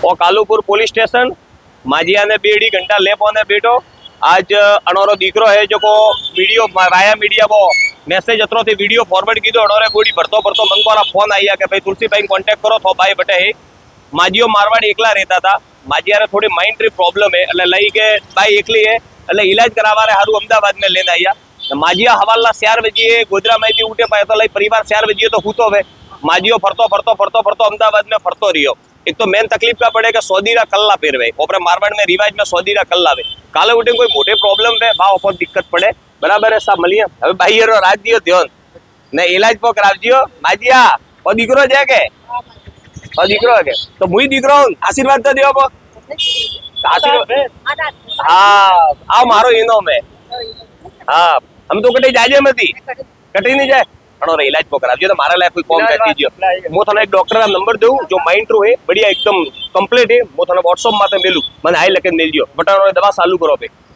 और Kalupur police station माजिया ने 2 घंटा लेपो ने बैठो। आज अणोरो दीकरो है जो को वीडियो वाया मीडिया वो मैसेज अतरो थी वीडियो फॉरवर्ड कीधो। अणोरे गोड़ी भरतो भरतो मंगवारा फोन आया कि भाई तुलसी भाई कॉन्टेक्ट करो थो भाई बटे है। माजियो मारवाड़ एकला रहता था। माजिया रे थोड़ी माइंड री प्रॉब्लम है એટલે લઈ કે ભાઈ એકલી है એટલે इलाज करावारे हारू अमदावाद में लेने आया। माजिया हवाला 4 बजे गोधरा में उठे पाए तो लई परिवार 4 बजे तो हूतो वे। माजियो फरतो फरतो फरतो फरतो अमदावाद में फरतो रहियो। एक तो मेन तकलीफ क्या पड़े कि सौदीरा कल्ला पेरवे ओपरे मारवाड़ में रिवाज में सौदीरा कल्ला वे। काले उठे कोई मोटे प्रॉब्लम वे भाव पर दिक्कत पड़े बराबर है सब मलिए। હવે ભાઈ રો રાજ દિયો ધ્યાન ને इलाज पर करावजियो। माजिया ओ दीकरो जे के ओ दीकरो के तो मुई दीकरो आशीर्वाद तो दियो को आशीर्वाद। हाँ आ मारो इनो में हाँ हम तो कटे जाजे मती कटी नहीं जाए अणो रे इलाज पर करावजियो। तो मारा लायक कोई कॉम कर दीजियो। मो थाने एक डॉक्टर का नंबर देऊ जो माइंड रो है बढ़िया एकदम कंप्लीट है। मो थाने व्हाट्सएप माते मेलू मैंने हाई लके मिल दियो बटाणो दवा चालू करो पे।